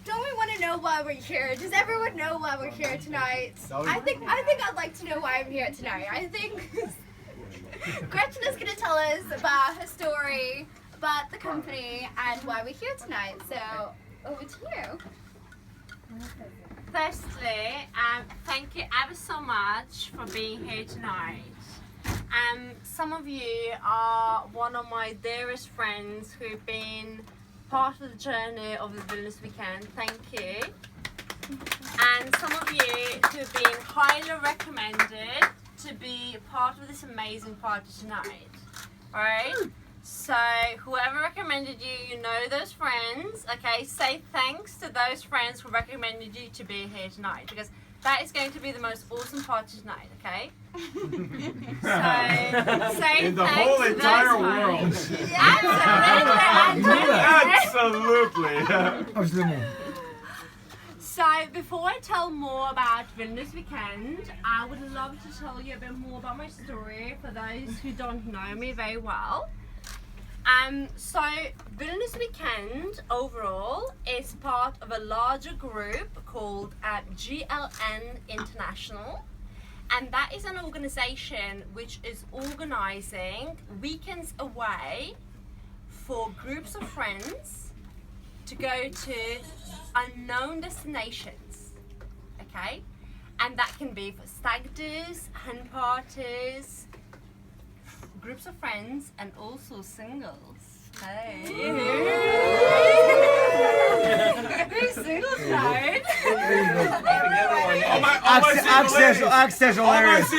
don't we want to know why we're here? Does everyone know why we're here tonight? I think I'd like to know why I'm here tonight. I think Gretchen is going to tell us about her story, about the company, and why we're here tonight. So, over to you. Firstly, thank you ever so much for being here tonight. Some of you are one of my dearest friends who've been part of the journey of the Vilnius Weekend. Thank you. And some of you who've been highly recommended to be part of this amazing party tonight. Alright? So whoever recommended you, you know those friends. Okay, say thanks to those friends who recommended you to be here tonight, because that is going to be the most awesome party tonight, okay? So say in the thanks whole to entire those world. Absolutely. So before I tell more about Vilnius Weekend, I would love to tell you a bit more about my story for those who don't know me very well. So Vilnius Weekend overall is part of a larger group called GLN International, and that is an organization which is organizing weekends away for groups of friends to go to unknown destinations, okay? And that can be for stag do's, hen parties, groups of friends, and also singles. Hey! Who's single tonight? Access hilarious.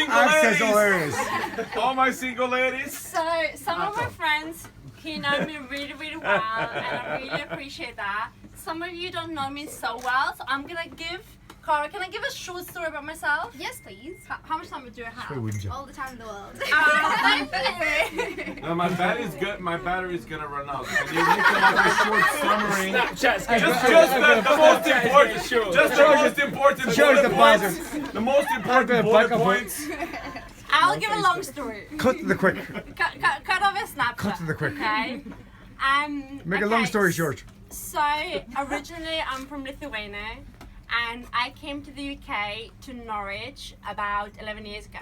All my single ladies. So some of my friends who know me really, really well, and I really appreciate that. Some of you don't know me so well, so I'm gonna give Cara, can I give a short story about myself? Yes, please. How much time do I have? All the time in the world. Thank you. No, my battery's good. My battery's gonna run out. Can you make like a short summary? Just the most important. Just the most important bullet points. The most important bullet points. I'll give a long story. Cut to the quick. Cut off a snapshot. Cut to the quick. Okay. Make a long story short. So originally I'm from Lithuania, and I came to the UK to Norwich about 11 years ago.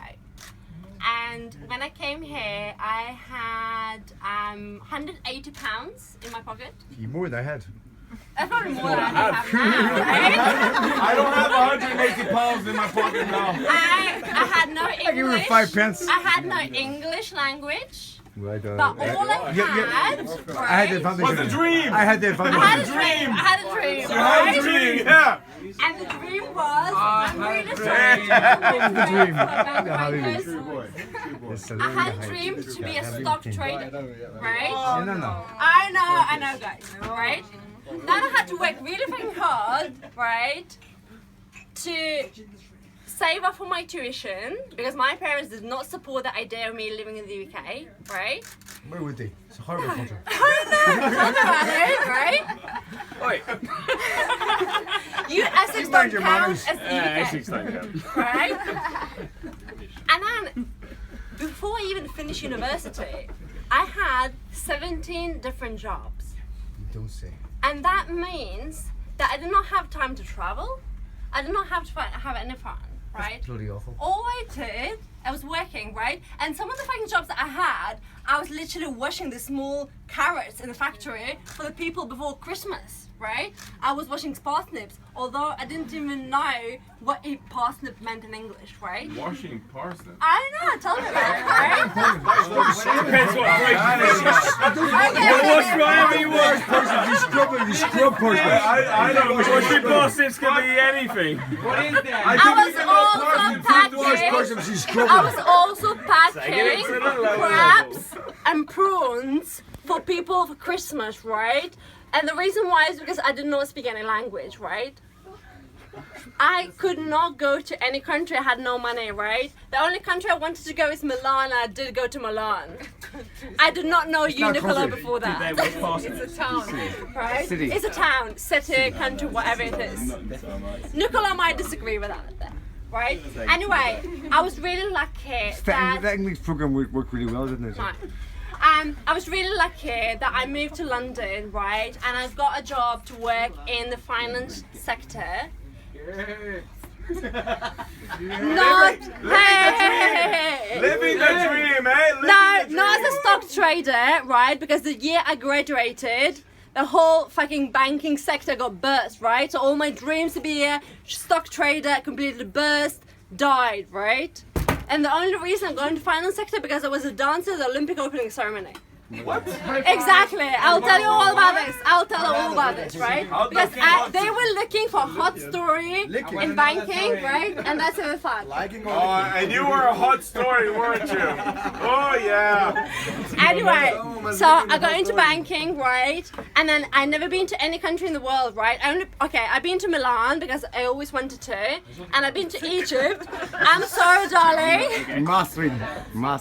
And when I came here, I had £180 in my pocket. More than I had. That's probably more than I have now, right? I don't have 180 pounds in my pocket now. I had no English. I give her 5 pence. I had no English language. Right, But all I had, I had the advantage. What's the dream? I had the advantage. I had a dream. You had a dream, yeah. And the dream was, I'm really sorry. I had a dream to be a stock trader, right? No. I know, guys, right? Then I had to work really fucking hard, right, to save up for my tuition, because my parents did not support the idea of me living in the UK, right? Where would they? It's a horrible country. I know, right? Essex don't count as the UK, right? And then, before I even finished university, I had 17 different jobs. You don't say. And that means that I did not have time to travel. I did not have to have any fun, right? That's bloody awful. All I did, I was working, right? And some of the fucking jobs that I had, I was literally washing the small carrots in the factory for the people before Christmas, right? I was washing parsnips, although I didn't even know what a parsnip meant in English, right? Washing parsnips. I know, tell me about it, right? Depends what place You wash whatever you want. You scrub parsnips. I don't know. Washing parsnips can be anything. What is that? I was also packing crabs and prawns for people for Christmas, right? And the reason why is because I did not speak any language, right? I could not go to any country. I had no money, right? The only country I wanted to go is Milan, and I did go to Milan. I did not know Uniqlo before that. It's a town. Right? It's a town, city, country, whatever it is. Nicola might disagree with that, right? Anyway, I was really lucky that English program worked really well, didn't it? Right. I was really lucky that I moved to London, right? And I've got a job to work in the finance sector. Not Living the dream, eh? not as a stock trader, right? Because the year I graduated, the whole fucking banking sector got burst, right? So all my dreams to be a stock trader completely burst, died, right? And the only reason I'm going to finance sector because I was a dancer at the Olympic opening ceremony. What? Exactly. I'll tell you all about this. I'll tell you all about this, right? Because they were looking for a hot story in banking, right? And that's a fact. Oh, and you were a hot story, weren't you? Oh, yeah. Anyway, so I got into banking, right? And then I never been to any country in the world, right? I've been to Milan because I always wanted to, and I've been to Egypt. I'm sorry, darling. Maastricht.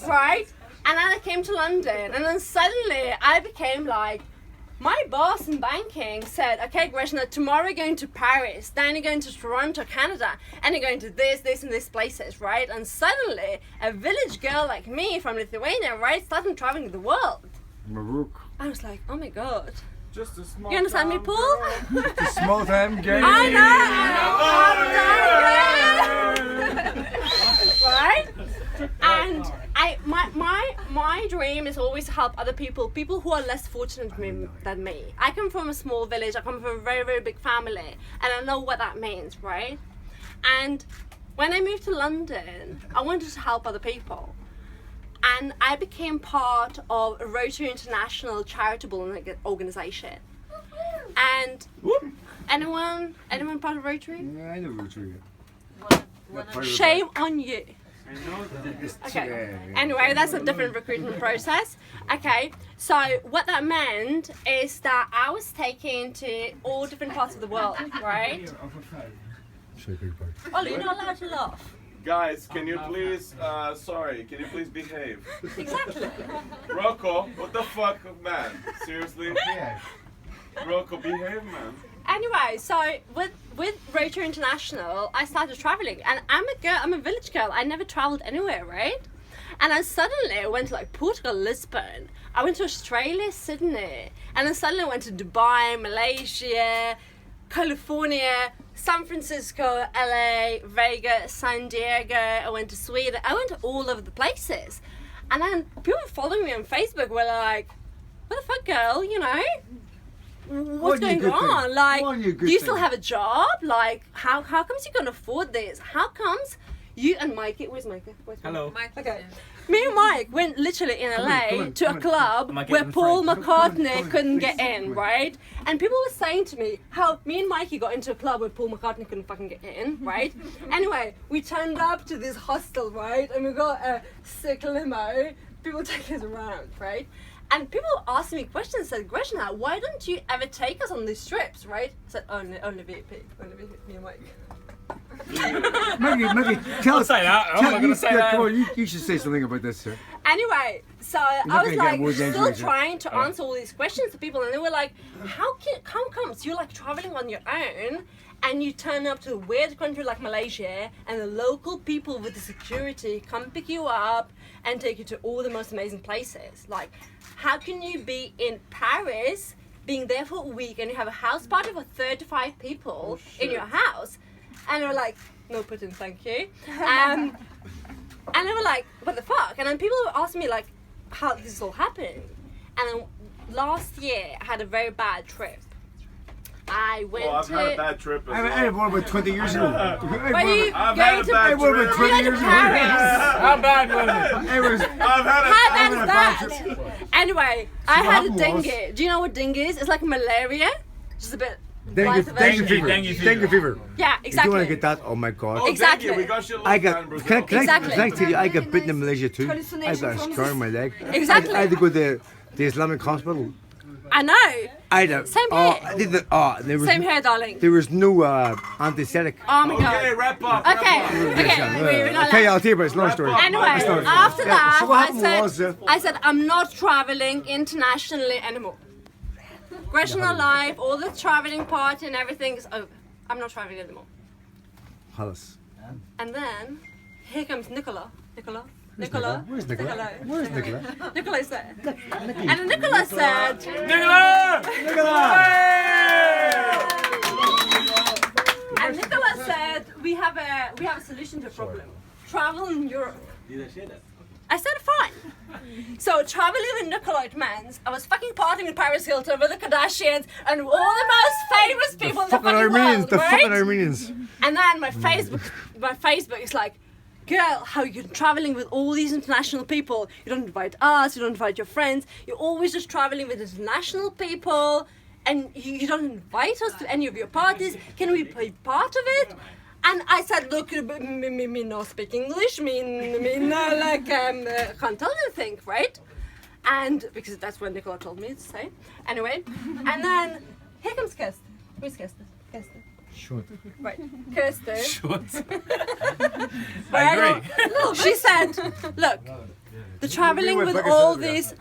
Right? And then I came to London, and then suddenly I became like, my boss in banking said, okay, Grazina, tomorrow you're going to Paris, then you're going to Toronto, Canada, and you're going to this, and this places, right? And suddenly, a village girl like me from Lithuania, right, started traveling the world. Marook. I was like, oh my god. Just a small You understand me, Paul? The small time game. I know. Right? And my dream is always to help other people who are less fortunate than me. I come from a small village, I come from a very, very big family, and I know what that means, right? And when I moved to London, I wanted to help other people. And I became part of a Rotary International charitable organisation. And anyone part of Rotary? Yeah, I know Rotary. Shame on you. Okay. Anyway, that's a different recruitment process. Okay, so what that meant is that I was taken to all different parts of the world, right? Ollie, you're not allowed to laugh. Guys, can you please, can you please behave? Exactly. Rocco, what the fuck, man? Seriously? Rocco, behave, man. Anyway, so with Rotary International, I started traveling, and I'm a village girl. I never traveled anywhere, right? And then suddenly I went to like Portugal, Lisbon. I went to Australia, Sydney, and then suddenly I went to Dubai, Malaysia, California, San Francisco, LA, Vegas, San Diego. I went to Sweden. I went to all over the places, and then people following me on Facebook were like, "What the fuck, girl? You know? What's going on? Like, do you still have a job? Like, how comes you can afford this? How comes you and Mikey, where's Mikey? Hello. Okay. Me and Mike went literally in LA to a club where Paul McCartney couldn't get in, right? And people were saying to me how me and Mikey got into a club where Paul McCartney couldn't fucking get in, right? Anyway, we turned up to this hostel, right? And we got a sick limo. People take us around, right? And people were asking me questions, said, Grazina, why don't you ever take us on these trips, right? I said, only VIP, me and Mike. Maggie, tell us. Say that. I'm not going to say that. Come on, you should say something about this, sir. Anyway, so I was like still trying to answer all these questions to people, and they were like, how comes you're like traveling on your own and you turn up to a weird country like Malaysia and the local people with the security come pick you up and take you to all the most amazing places? Like, how can you be in Paris, being there for a week, and you have a house party for 35 people in your house? And they were like, no Putin, thank you. And they were like, what the fuck? And then people were asking me like, how this is all happening. And then last year I had a very bad trip. I went I've had a bad trip as well. I had one about 20 years ago. I've had a bad trip. 20 years ago. How bad was it? It was. I've had a How bad is that? Anyway, I had a dengue. Do you know what dengue is? It's like malaria, just a bit. Dengue fever. Yeah, If you exactly. want to get that, oh my god. Oh, Exactly. Thank you. We got you I got. Can Exactly. I tell you? I got bitten in Malaysia too. I got a scar on my leg. Exactly. I had to go to the Islamic hospital. I know. I had Same here. There was, Same here, darling. There was no antiseptic. Oh my Okay, god. wrap up. Okay. We're not Okay, allowed. I'll tell you about it. It's a long story. Anyway, It's a long story. after that, So what happened I said I'm not traveling internationally anymore. Grazina life, all the traveling part and everything is over. I'm not traveling anymore. Halas. And then here comes Nicola. Nicola. Where's Nicola? Where's Nicola? Nicola said. And Nicola said. Nicola! And Nicola said we have a solution to the problem. Travel in Europe. I said fine. So traveling with Nicola meant I was fucking partying with Paris Hilton with the Kardashians and all the most famous people in the fucking Armenians, world, the right? fucking Armenians. And then my Facebook is like, girl, how you're traveling with all these international people. You don't invite us, you don't invite your friends. You're always just traveling with international people and you don't invite us to any of your parties. Can we be part of it? And I said, look, me no speak English, me can't tell anything, right? And because that's what Nicola told me to say. Anyway, and then here comes Kirsten. Where's Kirsten? Kirsten. Short. Right, Kirsten. Short. Right? I agree. She said, look, the traveling with all these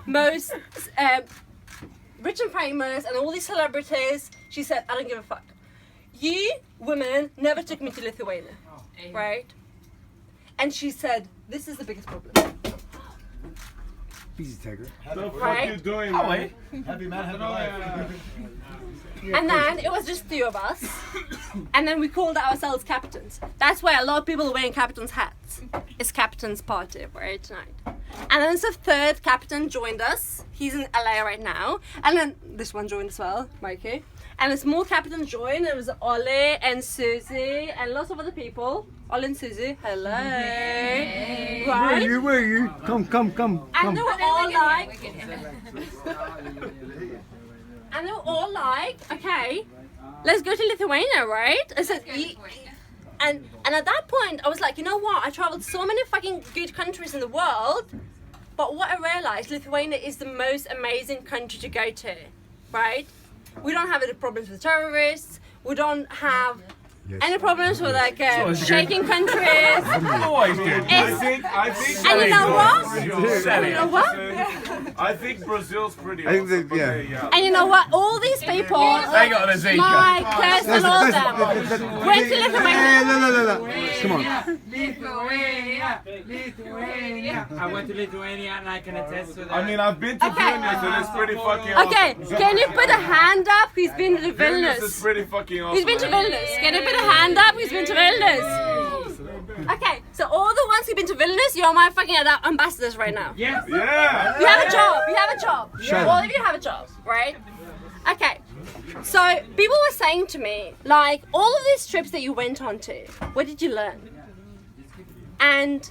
most rich and famous and all these celebrities, she said, I don't give a fuck. You women never took me to Lithuania, right? And she said, this is the biggest problem. Easy tiger. The fuck Right? you doing, Oh, man? wait. Happy man, happy life. And then it was just 3 of us. And then we called ourselves captains. That's why a lot of people are wearing captain's hats. It's captain's party, right, tonight. And then the 3rd captain joined us. He's in LA right now. And then this one joined as well, Mikey. And a small captain joined. It was Ollie and Susie and lots of other people. Ollie and Susie, hello. Where are Right? you? Where are you? Come. And they were all like, okay, let's go to Lithuania, right? I said, and at that point, I was like, you know what? I traveled so many fucking good countries in the world, but what I realized, Lithuania is the most amazing country to go to, right? We don't have any problems with terrorists. We don't have any problems with like shaking countries. Always good. I think. And you know what? Said You it. know what? I think Brazil's pretty I think awesome. that- yeah. Okay, yeah. And you know what? All these people, They got an Zika. Mike, Kirsten, all of them, went to Lithuania. No. Come on. Lithuania. I went to Lithuania and I can attest to that. I mean, I've been to Okay. Vilnius and it's pretty fucking Okay, awesome. can you put a hand up who's been to Vilnius is Vilnius? pretty fucking awesome. Who's been to Vilnius? Can you put a hand up who's been to Vilnius? Okay, so all the ones who've been to Vilnius, you're my fucking ambassadors right now. Yes. Yeah. You have a job, you have a job. Shut All up. of you have a job, right? Okay, so people were saying to me, like, all of these trips that you went on to, what did you learn? And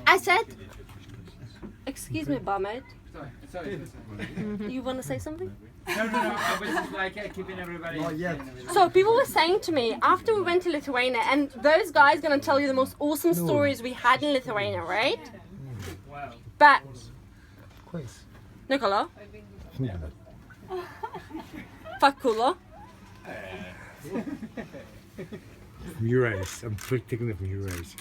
I said, excuse me, barmaid, Sorry. you want to say something? No. I was just like keeping everybody. So people were saying to me after we went to Lithuania, and those guys gonna tell you the most awesome stories we had in Lithuania, right? But Nicola, Fakulo, From your eyes. I'm taking it from your eyes.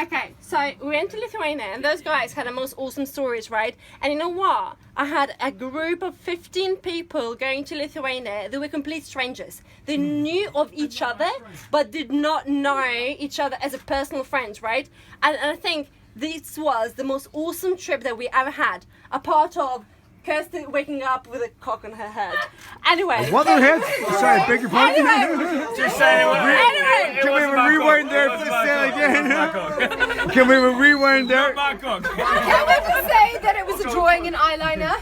Okay, so we went to Lithuania and those guys had the most awesome stories, right? And you know what? I had a group of 15 people going to Lithuania. They were complete strangers. They knew of each other, but did not know each other as a personal friends, right? And I think this was the most awesome trip that we ever had. A part of Kirsten waking up with a cock on her head. Anyway. What the heck? Sorry, beg your pardon. Anyway. Just saying it Anyway. Can we have a rewind there? Please say it again. Can we have a rewind there? Can we just say that it was a drawing in eyeliner?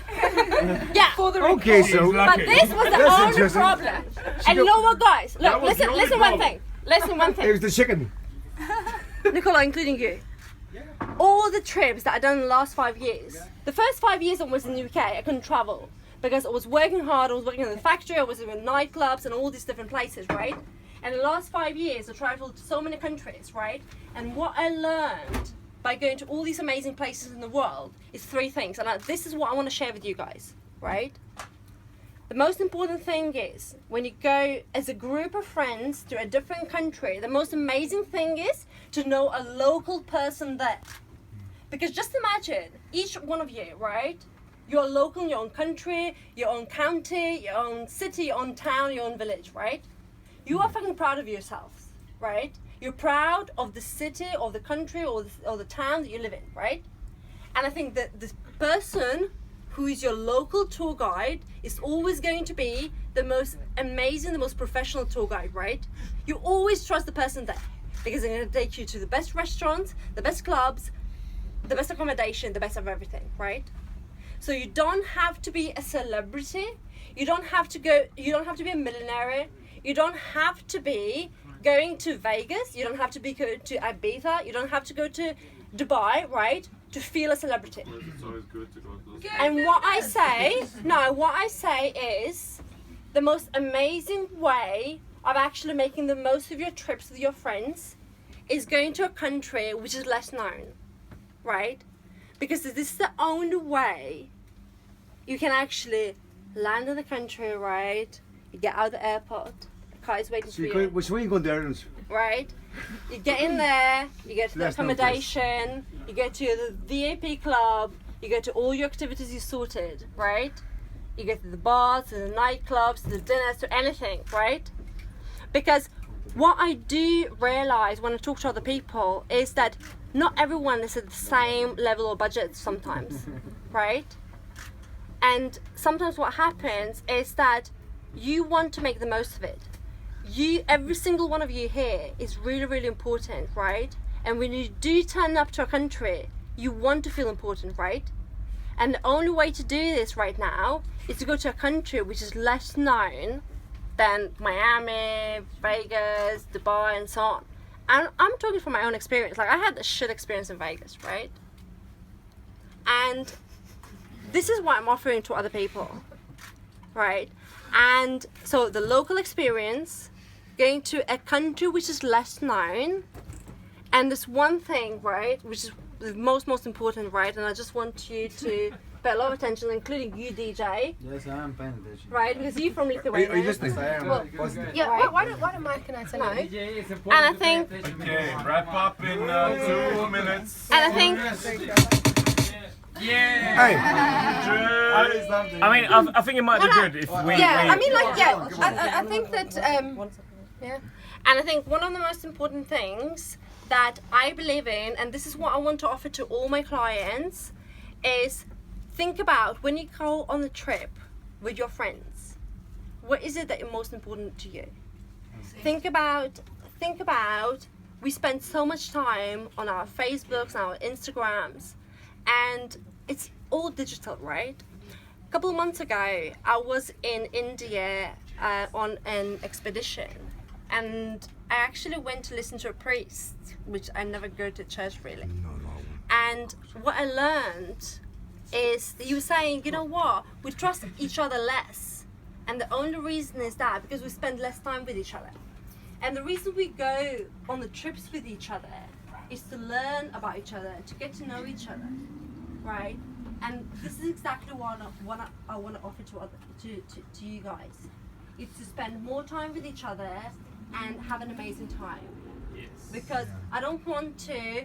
Yeah. For the Okay, so But this was the That's only interesting. problem. And you know what, guys? That Look, was the only listen one problem. thing. Listen one it thing. was the chicken. Nicola, including you. All the trips that I've done in the last 5 years. The first 5 years I was in the UK, I couldn't travel because I was working hard. I was working in the factory. I was in nightclubs and all these different places, right? And the last 5 years, I traveled to so many countries, right? And what I learned by going to all these amazing places in the world is 3 things. And this is what I want to share with you guys, right? The most important thing is when you go as a group of friends to a different country, the most amazing thing is to know a local person there. Because just imagine, each one of you, right? You're local in your own country, your own county, your own city, your own town, your own village, right? You are fucking proud of yourselves, right? You're proud of the city or the country or the town that you live in, right? And I think that this person who is your local tour guide is always going to be the most amazing, the most professional tour guide, right? You always trust the person there because they're going to take you to the best restaurants, the best clubs, the best accommodation, the best of everything, right? So you don't have to be a celebrity. You don't have to be a millionaire. You don't have to be going to Vegas. You don't have to go to Ibiza. You don't have to go to Dubai, right? To feel a celebrity. It's always good to go to those. And what I say is the most amazing way of actually making the most of your trips with your friends is going to a country which is less known, right? Because this is the only way you can actually land in the country, right? You get out of the airport, the car is waiting for you. Which way you going there? Right? You get in there, you get to the accommodation, you get to the VIP club, you get to all your activities you sorted, right? You get to the bars, to the nightclubs, to the dinners, to anything, right? Because what I do realize when I talk to other people is that not everyone is at the same level or budget sometimes, right? And sometimes what happens is that you want to make the most of it. Every single one of you here is really, really important, right? And when you do turn up to a country, you want to feel important, right? And the only way to do this right now is to go to a country which is less known than Miami, Vegas, Dubai, and so on. And I'm talking from my own experience. Like, I had a shit experience in Vegas, right? And this is what I'm offering to other people, right? And so the local experience, going to a country which is less known, and this one thing, right, which is the most important, right? And I just want you to pay a lot of attention, including you, DJ. Yes, I am paying attention. Right, because you're from Lithuania. Are you listening? Well, Yeah, right. why don't Mike and I say no? DJ, it's And important I to think- pay attention. Okay, wrap up in 2 minutes. And I think, Yeah. Hey, I mean, I think it might be good if we. Yeah, we- I mean, like, yeah, I think that, yeah. and I think one of the most important things that I believe in, and this is what I want to offer to all my clients, is think about when you go on the trip with your friends, what is it that is most important to you? Think about, we spend so much time on our Facebooks, our Instagrams, and it's all digital, right? A couple of months ago, I was in India on an expedition, and I actually went to listen to a priest, which I never go to church really. And what I learned is that he was saying, you know what, we trust each other less. And the only reason is that because we spend less time with each other. And the reason we go on the trips with each other is to learn about each other, to get to know each other, right? And this is exactly what I want to offer to you guys. It's to spend more time with each other and have an amazing time. Because I don't want to,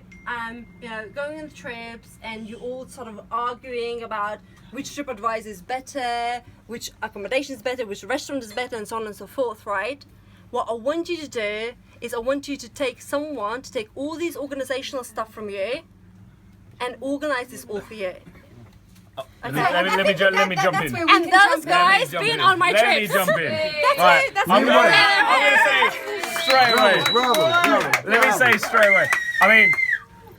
going on the trips and you all sort of arguing about which trip advisor is better, which accommodation is better, which restaurant is better, and so on and so forth, right? What I want you to do is I want you to take someone to take all these organizational stuff from you and organize this all for you. Let me jump in. And those guys being on my Let me trips. jump in. That's Right, it. That's I'm it. gonna say straight away. bravo. Let me say straight away. I mean,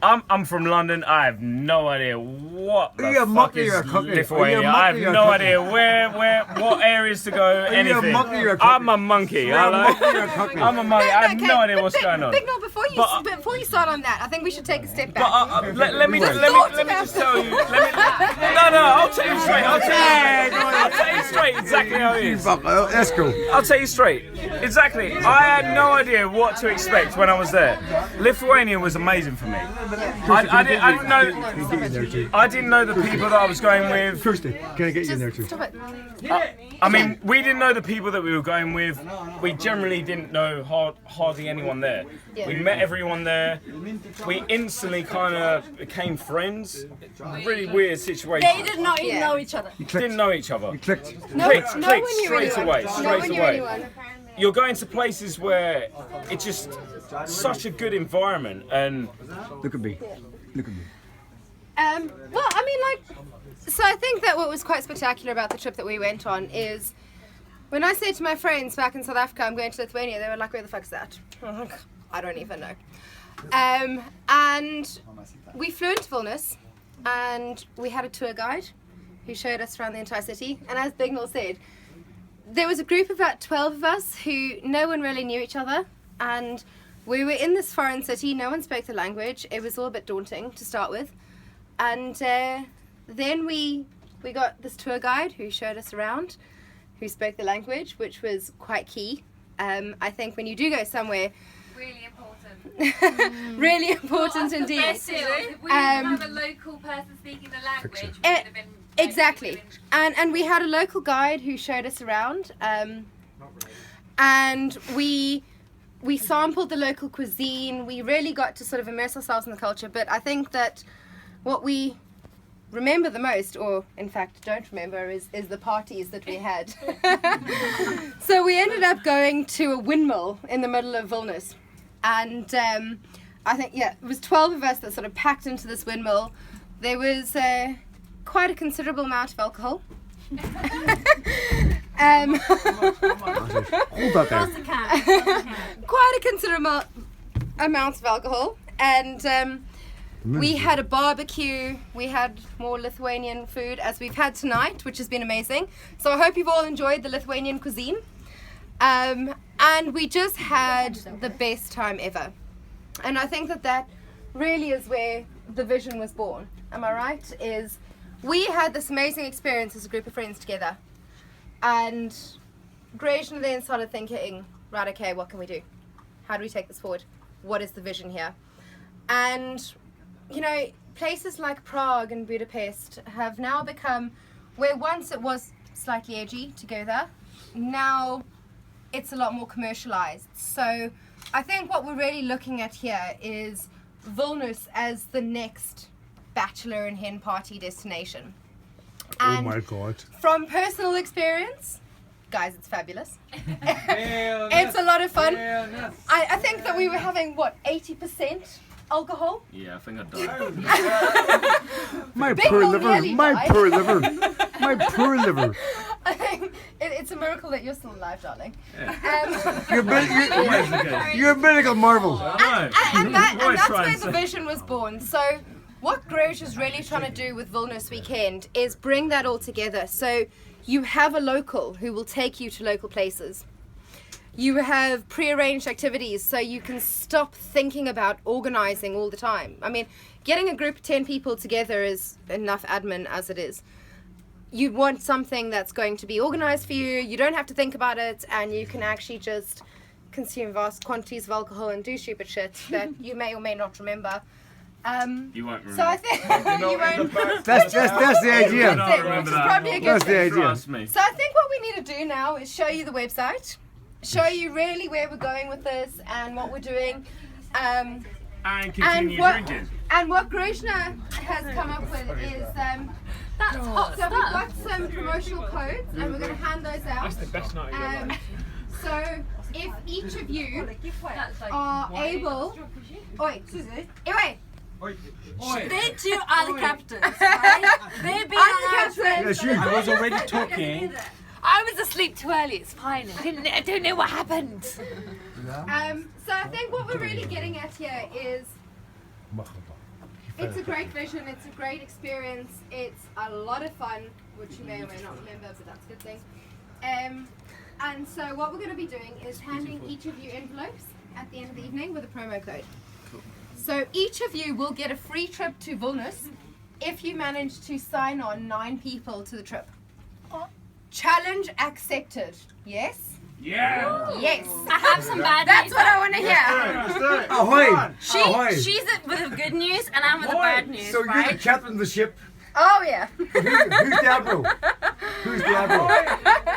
I'm from London. I have no idea what the Are you a fuck mucker, is you're a cookie? Are you a Lithuania. mucker, I have you're a no cookie? idea what areas to go, you a anything. mucker, you're a cookie? I'm a monkey. You're a mucker, you're a cookie. I'm a monkey. I have Okay, no idea but what's going on. Big No, before you start on that, I think we should take a step back. But let me just tell you. No, I'll tell you straight. I'll tell you straight exactly how it is. That's cool. I'll tell you straight. Exactly. I had no idea what to expect when I was there. Lithuania was amazing for me. I didn't know. Can I get you in there too? I didn't know the people that I was going with. Kirsty, can I get you in there too? Stop it. I mean, we didn't know the people that we were going with. We generally didn't know hardly anyone there. We met everyone there. We instantly kind of became friends. Really weird situation. They did not even know each other. Didn't know each other. Clicked. Clicked No one knew straight anyone. away. No one Straight knew away. anyone. you're going to places where it's just such a good environment, and Look at me. Look at me. Well, I mean, like, so I think that what was quite spectacular about the trip that we went on is when I said to my friends back in South Africa, I'm going to Lithuania, they were like, where the fuck's that? I don't even know. And we flew into Vilnius and we had a tour guide who showed us around the entire city. And as Bignell said, there was a group of about 12 of us who no one really knew each other. And we were in this foreign city, no one spoke the language. It was all a bit daunting to start with. And then we got this tour guide who showed us around, who spoke the language, which was quite key. I think when you do go somewhere, Really important. really important indeed. If we didn't have a local person speaking the language, we would have been Exactly. And we had a local guide who showed us around, and we sampled the local cuisine. We really got to sort of immerse ourselves in the culture. But I think that what we remember the most, or in fact don't remember, is the parties that we had. So we ended up going to a windmill in the middle of Vilnius. And I think, yeah, it was 12 of us that sort of packed into this windmill. There was quite a considerable amount of alcohol. Hold that there. Quite a considerable amount of alcohol. And we had a barbecue. We had more Lithuanian food as we've had tonight, which has been amazing. So I hope you've all enjoyed the Lithuanian cuisine. And we just had the best time ever. And I think that really is where the vision was born. Am I right? Is we had this amazing experience as a group of friends together. And Grazina then started thinking, right, okay, what can we do? How do we take this forward? What is the vision here? And, you know, places like Prague and Budapest have now become where once it was slightly edgy to go there, now it's a lot more commercialized. So I think what we're really looking at here is Vilnius as the next bachelor and hen party destination. And Oh my God. from personal experience, guys, it's fabulous. It's a lot of fun. I think that we were having, what, 80% alcohol? yeah, I think I died. My Big poor Bill liver. nearly My died. poor liver. My poor liver. I think it's a miracle that you're still alive, darling. You're a medical marvel. And that's try where and the say. vision was born. So what Groj is really trying to do with Vilnius Weekend is bring that all together. So you have a local who will take you to local places. You have pre-arranged activities so you can stop thinking about organizing all the time. I mean, getting a group of 10 people together is enough admin as it is. You want something that's going to be organized for you. You don't have to think about it, and you can actually just consume vast quantities of alcohol and do stupid shit that you may or may not remember. You won't remember. So I think you won't. That's the idea. I don't remember Which is that. probably a good That's the thing. idea. Trust me. So I think what we need to do now is show you the website, show you really where we're going with this and what we're doing, And and continue what drinking. Grazina has come up with is that's hot. So we've got some promotional codes and we're going to hand those out. That's the best night of your life. So if each of you are able, oi, Susie, anyway. They two are the captains, right? They've been I'm the captain. Yes, you. I was already talking. I was asleep too early. It's fine. I don't know what happened. So I think what we're really getting at here is it's a great vision, it's a great experience, it's a lot of fun, which you may or may not remember, but that's a good thing. And so what we're going to be doing is handing each of you envelopes at the end of the evening with a promo code. So each of you will get a free trip to Vilnius if you manage to sign on 9 people to the trip. Challenge accepted. Yes? Yeah. Yes. I have some bad That's news. what I want to hear. Ahoy! Ahoy! She's with the good news and I'm with the bad news, So you're the right? captain of the ship. Oh yeah. Who's the admiral? Who's the admiral?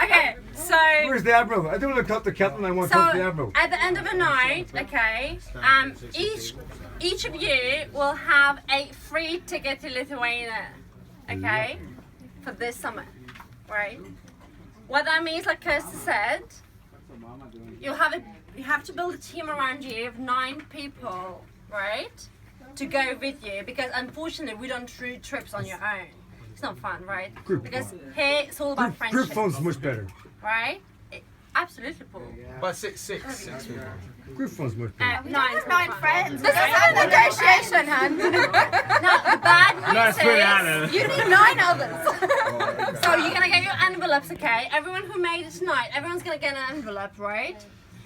Okay, so Where's the admiral? I don't want to talk to the captain. I want to talk to the admiral. at the end of the night, okay, each of you will have a free ticket to Lithuania, okay, for this summer, right? What that means, like Kirsten said, you have to build a team around you of 9 people, right? To go with you, because unfortunately we don't do trips on your own. It's not fun, right? Because here it's all about friendship. Group phone's much better. Right? Absolutely, Paul. But six people. Group phone's much better. 9 friends. This is a negotiation, hun. Now, the bad news is you need 9 others. so you're gonna get your envelopes, okay? Everyone who made it tonight, everyone's gonna get an envelope, right?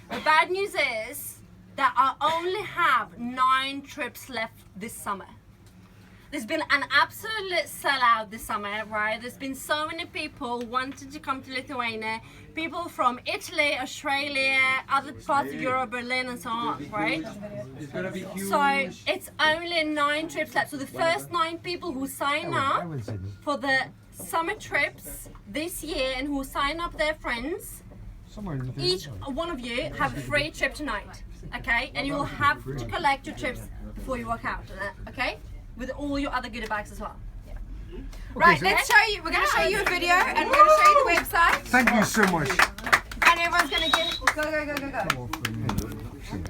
The bad news is that I only have 9 trips left this summer. There's been an absolute sellout this summer, right? There's been so many people wanting to come to Lithuania. People from Italy, Australia, other parts of Europe, Berlin and so on, right? So it's only 9 trips left. So the first 9 people who sign up for the summer trips this year and who sign up their friends, each one of you have a free trip tonight, okay? And you will have to collect your trips before you walk out, okay? With all your other goodie bags as well. Yeah. Right, let's show you. We're going to show you a video and we're going to show you the website. Thank you so much. And everyone's going to get go.